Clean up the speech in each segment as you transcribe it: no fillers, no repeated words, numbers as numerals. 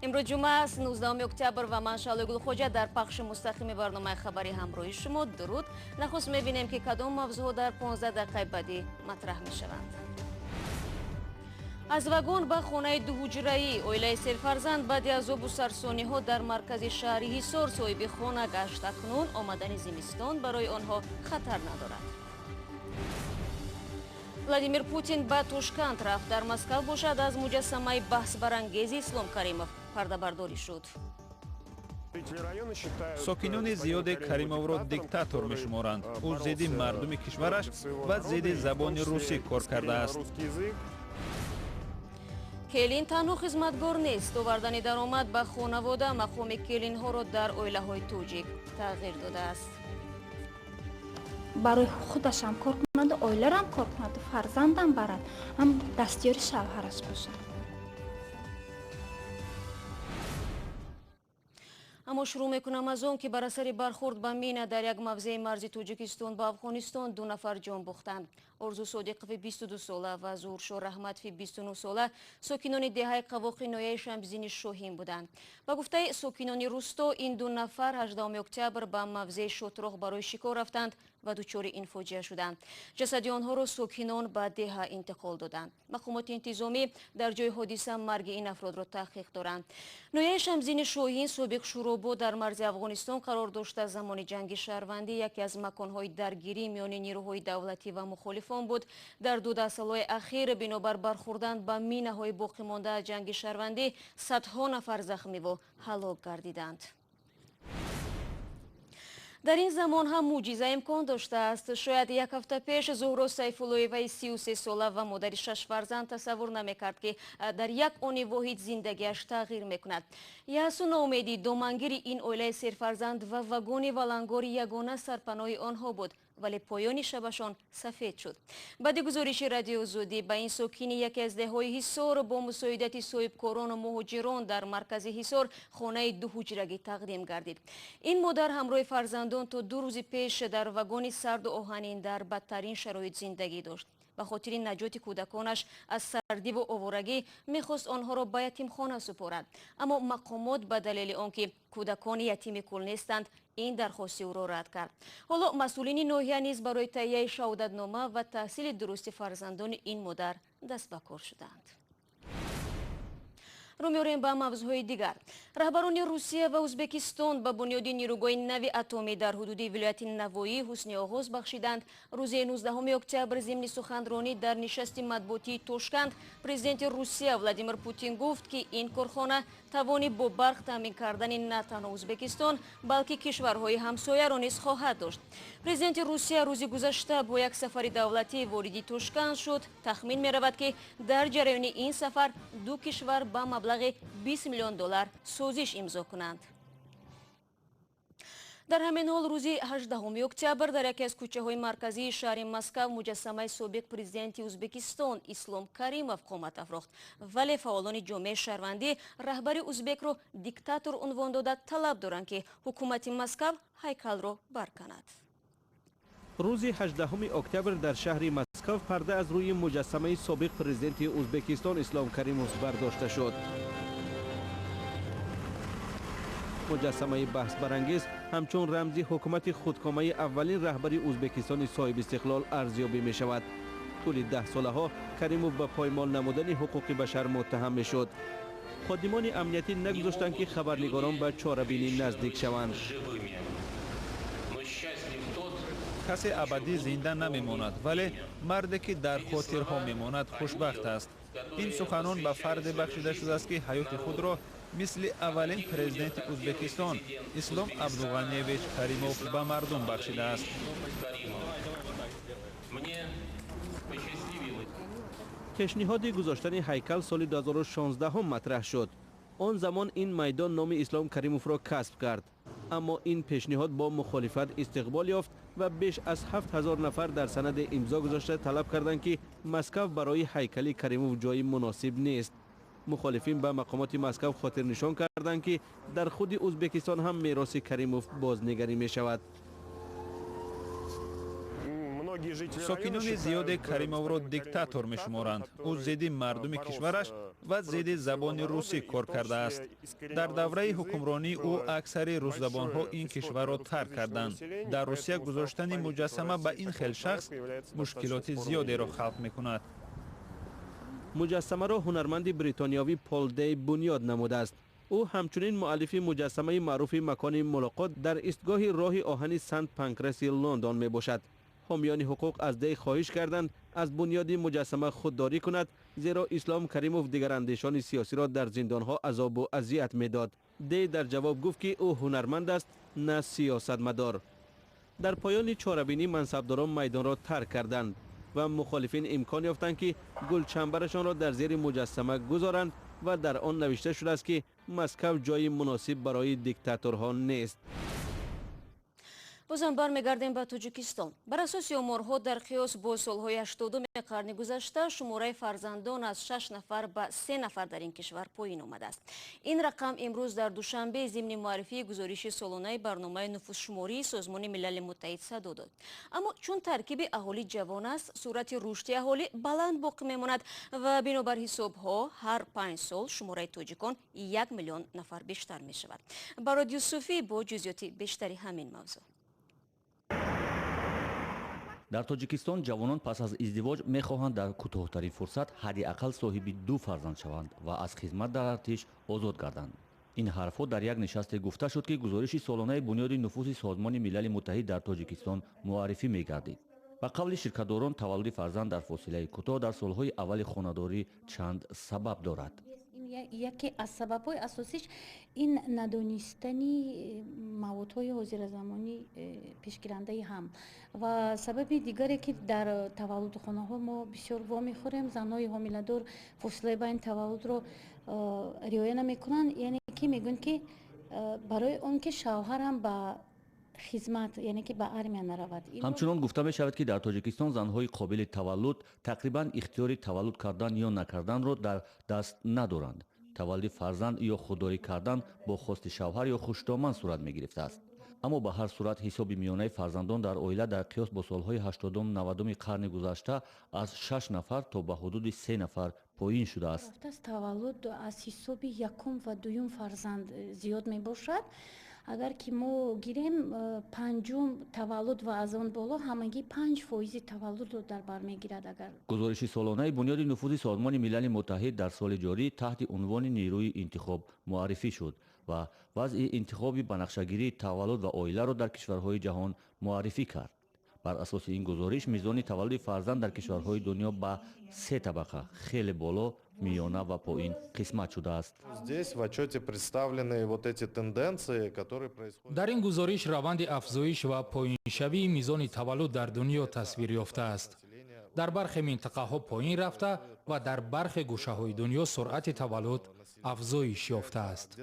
امروز جمعه است 19 اکتبر و من شعله گلخوجه در پخش مستقیم برنامه خبری همراه شما. درود. نخست می‌بینیم که کدام موضوع در 15 دقیقه بعدی مطرح می‌شوند. از واگن به خانه دو حجره‌ای اویله سرفرزند بعد از آب و سرسانی‌ها در مرکز شهر حصار صاحب خانه گشت. اکنون آمدن زمستان برای آنها خطر ندارد. ولادیمیر پوتین به توشکند رفت. در مسکو باشد از مجسمه بحث برانگیز اسلام کریمов پرده‌برداری شد. ساکنان زیاد کریمов را دیکتاتور می‌شمارند. او ضد مردم کشورش و ضد زبان روسی کار کرده است. کلین تنها خدمتگار نیست. آوردن درآمد به خانواده مقام کلین ها را در اویله‌های توجیک تغییر داده است. برای خودش هم کار کند، اویله هم کار کند، فرزندم برد هم دستیاری شوهرش باشد. اما شروع میکنم از اون که بر اثر برخورد به مینه در یک موضع مرزی توجیکستان با افغانستان 2 نفر جان باختند. ارزو صادقов 22 ساله و ظهورشاه رحمتov 29 ساله ساکنان دهه قواق نویه شمزین شاهین بودند. با گفته ساکنان روستا این 2 نفر 18 اکتبر به موضع شتراغ برای شکار رفتند و دچار این فاجعه شدند. جسد آنها را ساکنان به دهه انتقال دادند. مقامات انتظامی در جای حادثه مرگ این افراد را تحقیق دارند. نویه شمزین شاهین سابق شورابو در مرز افغانستان قرار داشته. زمان جنگ شهروندی یکی از مکانهای درگیری میان نیروهای دولتی و مخالفان بود. در 2 سالهای اخیر بنابر برخوردن به مینه‌های باقی مانده از جنگ شهروندی صدها نفر زخمی و هلاک گردیدند. در این زمان هم معجزه امکان داشته است. شاید یک هفته پیش زهرا سیف‌الله‌وی 33 ساله و مادر 6 فرزند تصور نمی‌کرد که در یک آن واحد زندگیش تغییر می‌کند. یأس و ناامیدی دامنگیر این عائله سرفرزند و واگن ولنگار یگانه سرپناه آنها بود، ولی پایان شبشان سفید شد. بعد گزارش رادیو آزادی به این ساکن یکی از دهه‌های حصار با مساعدت صاحبکاران و مهاجران در مرکز حصار خانه 2 حجرگی تقدیم گردید. این مادر همراه فرزندان تا 2 روز پیش در واگن سرد و آهنین در بدترین شرایط زندگی داشت. به خاطر نجات کودکانش از سردی و آوارگی میخواست آنها را به یتیمخانه سپارد، اما مقامات به دلیل آنکه کودکان یتیم کل نیستند این درخواست او را رد کرد. حالا مسئولین ناحیه نیز برای تهیه شهادتنامه و تحصیل درست فرزندان این مادر دست به کار شدند. رو می‌آوریم به موضوعهای دیگر. رهبران روسیه و ازبکستان به بنیاد نیروگاه نوی اتمی در حدود ولایت نوایی حسن آغاز بخشیدند. روز 19 اکتبر ضمن سخنرانی در نشست مطبوعاتی توشکند، پرزیدنت روسیه ولادیمیر پوتین گفت که این کارخانه توانی با برق تامین کردن نه تنها ازبکستان بلکه کشورهای همسایه را نیز خواهد داشت. پرزیدنت روسیه روز گذشته با یک سفر دولتی وارد توشکند شد. تخمین می‌رود که در جریان این سفر 2 کشور به مبلغ 20 میلیون دلار سازش امضا کنند. در همین حال روز 18 اکتبر در یکی از کوچه‌های مرکزی شهر مسکو مجسمه سابق پرزیدنت ازبکستان اسلام کریمov قامت افراخت، ولی فعالان جامعه شهروندی رهبر ازبک را دیکتاتور عنوان داده طلب دارند که حکومت مسکو هیکل را برکند. روز 18 اکتبر در شهر مسکو پرده از روی مجسمه سابق پرزیدنت ازبکستان اسلام کریمov برداشته شد. مجسمه بحث برانگیز همچون رمزی حکومت خودکامه اولین رهبر ازبکستان صاحب استقلال ارزیابی می شود. طول 10 ساله ها کریمov به پایمال نمودن حقوق بشر متهم می شد. خادمان امنیتی نگذاشتند که خبرنگاران به چاره‌بینی نزدیک شوند. کسی ابدی زنده نمیماند، ولی مردی که در خاطرها میماند خوشبخت است. این سخنان به فرد بخشیده شده است که حیات خود را مثل اولین پرزیدنت ازبکستان اسلام عبدالغنیویچ کریمov به مردم بخشیده است. پیشنهاد گذاشتن هیکل سال 2016 هم مطرح شد. آن زمان این میدان نام اسلام کریمov را کسب کرد، اما این پیشنهاد با مخالفت استقبال یافت و بیش از 7000 نفر در سند امضا گذاشته طلب کردند که مسکو برای هیکل کریمov جای مناسب نیست. مخالفین به مقامات مسکو خاطر نشان کردند که در خود ازبکستان هم میراث کریمov بازنگری می شود. ساکنان زیاد کریمov را دیکتاتور می‌شمارند. او ضد مردم کشورش و ضد زبان روسی کار کرده است. در دوره حکمرانی او اکثر روس زبان‌ها این کشور را ترک کردند. در روسیه گذاشتن مجسمه به این خیل شخص مشکلات زیادی را خلق می‌کند. مجسمه را هنرمند بریتانیایی پال دی بنیاد نموده است. او همچنین مؤلف مجسمه معروف مکان ملاقات در ایستگاه راه آهن سنت پانکرس لندن می باشد. حامیان حقوق از دی خواهش کردند از بنیاد مجسمه خودداری کند، زیرا اسلام کریموف دیگر اندیشان سیاسی را در زندانها عذاب و اذیت میداد. دی در جواب گفت که او هنرمند است، نه سیاستمدار. در پایان چهاربینی منصبداران میدان را ترک کردند و مخالفین امکان یافتند که گلچنبرشان را در زیر مجسمه گذارند و در آن نوشته شده است که مسکو جای مناسب برای دیکتاتورها نیست. بازم برمیگردیم به تاجیکستان. بر اساس آمارها در قیاس با سالهای 80 قرن گذشته شماره فرزندان از 6 نفر به 3 نفر در این کشور پایین آمده است. این رقم امروز در دوشنبه ضمن معرفی گزارش سالانه برنامه نفوس شماری سازمان ملل متحد صدا داد. اما چون ترکیب اهالی جوان است، سرعت رشد اهالی بلند باقی میماند و بنابر حسابها هر 5 سال شماره تاجیکان 1 میلیون نفر بیشتر می شود. برای یوسفی با جزئیات بیشتری همین موضوع. در تاجیکستان جوانان پس از ازدواج می‌خواهند در کوتاه‌ترین فرصت حداقل صاحب 2 فرزند شوند و از خدمت در ارتش آزاد گردند. این حرفها در یک نشست گفته شد که گزارش سالانه بنیاد نفوس سازمان ملل متحد در تاجیکستان معرفی می‌گردید. به قول شرکت‌داران تولد فرزند در فاصله کوتاه در سالهای اول خانه‌داری چند سبب دارد. یکی از سبب‌های اساسیش این ندانستنی موادهای حاضر زمانی پیشگیرنده هم و سبب دیگری که در تولد خانه‌ها ما بسیار وامیخوریم، زنهای حامله‌دار فاصله بین تولد رو رعایت نمی‌کنن، یعنی که میگن که برای اون که شوهرم با خدمت، یعنی که به ارمیه نرود. همچنان گفته می شود که در تاجیکستان زنهای قابل تولد تقریبا اختیار تولد کردن یا نکردن را در دست ندارند. تولد فرزند یا خودداری کردن با خواست شوهر یا خوشدامن صورت می گرفته است. اما به هر صورت حساب میانه فرزندان در عائله در قیاس با سالهای 80 90 قرن گذشته از 6 نفر تا به حدود 3 نفر پایین شده است. تولد از حساب یکم و دوم فرزند زیاد می باشد. اگر که ما گیریم 5 تولد و از آن بالا همگی 5% تولد رو در بر میگیرد. اگر گزارش سالانه بنیاد نفوس سازمان ملل متحد در سال جاری تحت عنوان نیروی انتخاب معرفی شد و وضع انتخابی بنقشه‌گیری تولد و عائله را در کشورهای جهان معرفی کرد. بر اساس این گزارش میزان تولد فرزند در کشورهای دنیا به 3 طبقه خیلی بالا، میانه و پایین قسمت شده است. در این گزارش روند افزایش و پایین‌شوی میزان تولد در دنیا تصویر یافته است. در برخی منطقه‌ها پایین رفته و در برخی گوشه‌های دنیا سرعت تولد افزایش یافته است.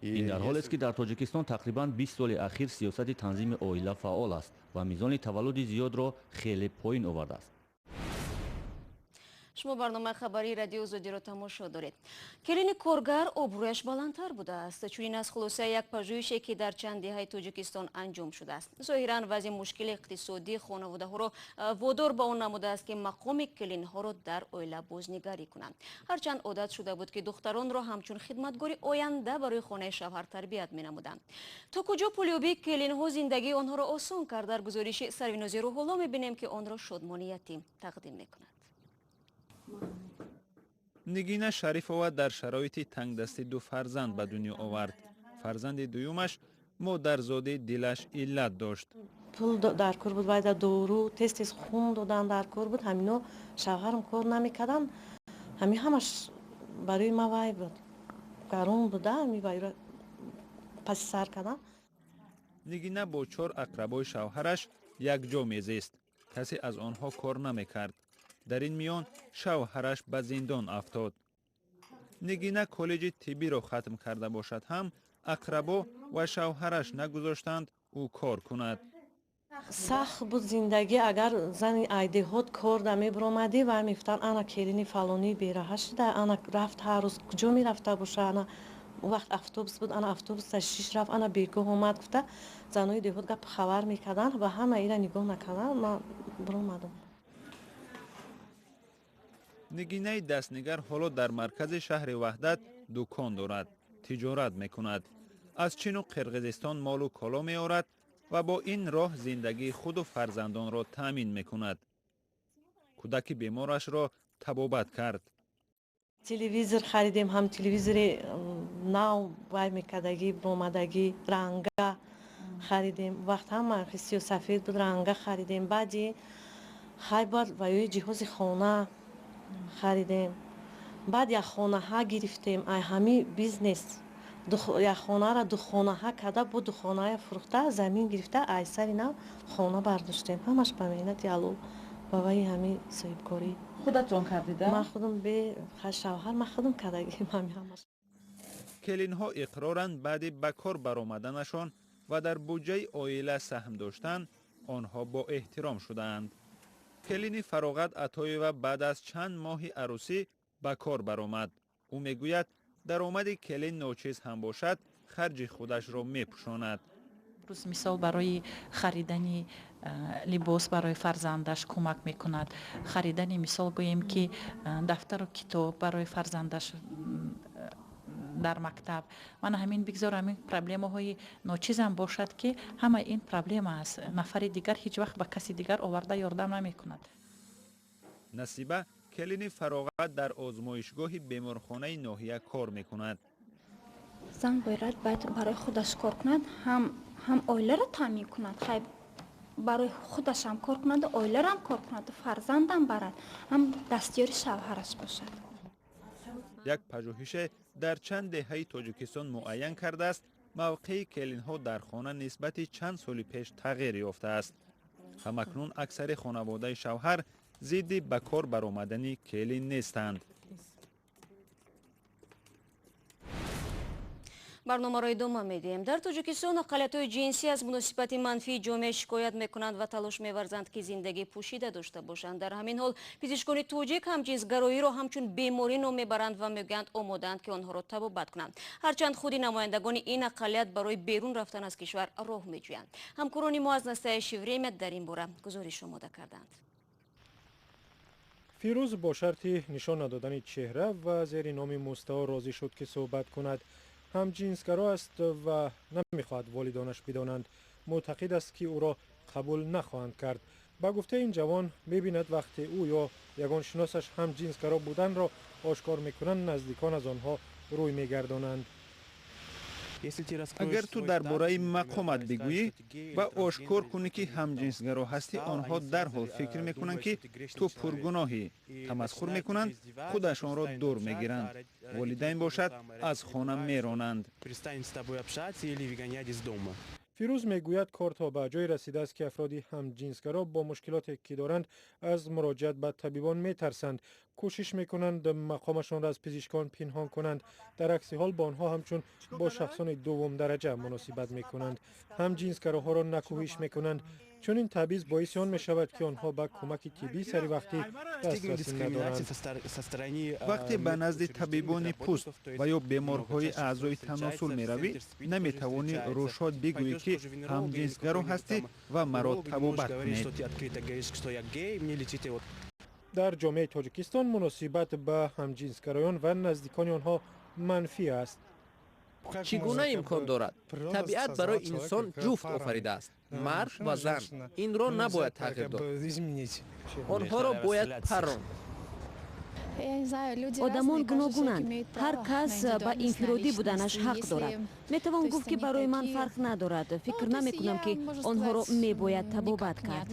این در حالی است که در تاجیکستان تقریباً 20 سال اخیر سیاست تنظیم عائله فعال است و میزان تولد زیاد را خیلی پایین آورده است. شما برنامه خبری رادیو آزادی را تماشا دارید. کلین کارگر آبرویش بلندتر بوده است، چون از خلاصه یک پژوهشی که در چند دهه تاجیکستان انجام شده است. ظاهراً وضع مشکل اقتصادی خانواده ها را وادار به آن نموده است که مقام کلین ها را در عائله بازنگری کنند. هرچند عادت شده بود که دختران را همچون خدمتگاری آینده برای خانه شوهر تربیت می نمودند. تا کجا پولیوبی کلین ها زندگی آنها را آسان کرد؟ در گزارش سروینازی روح‌الله می بینیم که آن را شادمانی یتیم تقدیم می کند. نگینه شریفова در شرایط تنگ دستی 2 فرزند به دنیا آورد. فرزند دومش مادرزاده دلش علت داشت. پول در کار بود، باید دورو تست خون دادن در کار بود، همینا شوهرم کار نمیکردن، همش برای ما وای بود، گرم بوده، میبایره پس سر کردن. نگینه با 4 اقربای شوهرش یک جا میزیست. کسی از آنها کار نمیکرد. در این میان شوهرش به زندان افتاد. نگینه کالج طبی را ختم کرده باشد هم اقربا و شوهرش نگذاشتند او کار کند. سخت بود زندگی. اگر زن ایدهات کار دمی برامدی و میفتن انا کلینی فلانی بیره شده، انا رفت هر روز کجا میرفته باشه، انا وقت اتوبوس بود، انا اتوبوس 6 رفت، انا بیگاه اومد گفته زنای دهات گپ خبر میکردن و همه اینا نگاه نکردن. ما برامدم. нигинаи дастнигар ҳоло дар маркази шаҳри ваҳдат дукон дорад, тиҷорат мекунад. аз Чин و قرقیزستان مال و کالا می‌آورد و با این راه زندگی خود و فرزندان را تأمین می‌کند. کودک بیمارش را طبابت کرد. تلویزیون خریدیم، هم تلویزیون نو وای میکردگی برومدگی رنگا خریدیم. وقت هم خیسی و سفید بود رنگا خریدیم. بعدی خیبر وای جهاز خانه خریدیم. بعد یا خانه ها گرفتیم. ای همی بیزنس یا خانه را دو خانه ها کرده بود، دو خانه فروخته زمین گرفته ای سری نو خانه برداشتیم. همش به مهنت یالو بابای همی صاحبکاری. خودتون کردید؟ من خودم به شوهر من خودم کردم همش. کلین ها اقرارند بعد به کار برآمدنشان و در بودجه عائله سهم داشتن آنها با احترام شدند. کلین فراغت عطایی بعد از چند ماه عروسی به کار برآمد. او میگوید درآمد کلین ناچیز هم باشد خرج خودش را میپوشاند. روز مثال برای خریدن لباس برای فرزندش کمک میکند. خریدن مثال گوییم که دفتر و کتاب برای فرزندش در مکتب. من همین بگذار همین پرابلم های ناچیز هم باشد که همه این پرابلم است. نفر دیگر هیچ وقت به کسی دیگر آورده یاردم نمی کند. نصیبه کلین فراغت در آزمایشگاه بیمارخانه ناحیه کار میکند. زن باید برای خودش کار کند، هم عائله را تامین کند. خیلی برای خودش هم کار کند، عائله را هم کار کند، فرزندم برد، هم دستیار شوهرش باشد. یک پژوهش در چند دهه تاجیکستان معین کرده است موقع کلین ها در خانه نسبت چند سال پیش تغییر یافته است. همکنون اکثر خانواده شوهر ضد به کار برآمدن کلین نیستند. барномаро идома медиҳем. дар тоҷикистон ақалиятҳои ҷинсӣ аз муносибати манфии ҷомеа шикоят мекунанд ва талош меварзанд ки зиндагӣ пӯшида дошта бошанд. дар ҳамин ҳол пизишкони тоҷик ҳамҷинсгароиро ҳамчун беморӣ ном мебаранд ва мегӯянд омодаанд ки онҳоро табобат кунанд. ҳарчанд худи намояндагони ин ақалият барои берун рафтан аз кишвар роҳ меҷӯянд. ҳамкорони мо аз настоящее время дар ин бора гузориш омода карданд. фирӯз бо шарти нишон надодани чеҳра ва зери номи мустао розӣ шуд ки суҳбат кунад. ҳамҷинсгаро аст ва намехоҳад волидонаш бидонанд. мӯътақид аст ки ӯро қабул нахоҳанд кард. ба гуфтаи ин ҷавон мебинад вақте ӯ ё ягоншиносаш ҳамҷинсгаро буданро ошкор мекунанд, наздикон аз онҳо рӯй мегардонанд. агар ту дар бораи мақомат бигӯӣ ва ошкор кунӣ ки ҳамҷинсгаро ҳастӣ, онҳо дарҳол фикр мекунанд ки ту пургуноҳӣ, тамасхур мекунанд, худашонро дур мегиранд. волидайн бошад аз хона меронанд. фирӯз мегӯяд кор то ба ҷое расидааст ки афроди ҳамҷинсгаро бо мушкилоте ки доранд аз муроҷиат ба табибон метарсанд. кӯшиш мекунанд мақомашонро аз пизишкон пинҳон кунанд. дар акси ҳол ба онҳо ҳамчун бо шахсони дуввумдараҷа муносибат мекунанд. ҳамҷинсгароҳоро накӯҳиш мекунанд. чунин табиз боиси он мешавад ки онҳо ба кӯмаки тиббӣ саривақтӣ дастрасӣ надоранд. вақте ба назди табибони пӯст ва ё беморҳои аъзои таносул меравӣ, наметавонӣ рӯшод бигӯӣ ки ҳамҷинсгаро ҳастӣ ва маро табобат кунед. дар ҷомеаи тоҷикистон муносибат ба ҳамҷинсгароён ва наздикони онҳо манфӣ аст. чӣ гуна имкон дорад? табиат барои инсон ҷуфт офаридааст, мард ва зан. инро набояд тағйир дод. онҳоро бояд парронд. одамон гуногунанд. ҳар кас ба инфиродӣ буданаш ҳақ дорад. метавон гуфт ки барои ман фарқ надорад. фикр намекунам ки онҳоро мебояд табобат кард.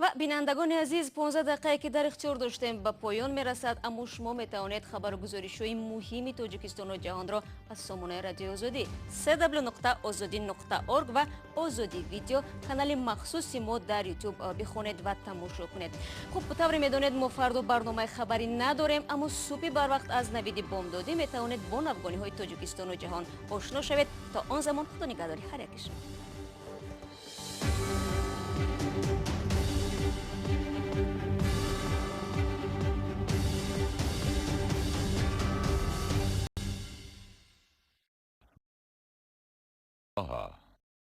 ва бинандагони азиз, 15 дақиқае ки дар ихтиёр доштем ба поён мерасад, аммо шумо метавонед хабаргузоришҳои муҳими тоҷикистону ҷаҳонро аз сомонаи радиои озодӣ www.ozodi.org ва озоди видео канали махсуси мо дар ютуб бихонед ва тамошо кунед. хуб, ба тавре медонед мо фарду барномаи хабарӣ надорем, аммо субҳи барвақт аз навиди бомдодӣ метавонед бо навгониҳои тоҷикистону ҷаҳон ошно шавед. то он замон худо нигаҳдори ҳар яки шумо. Aha.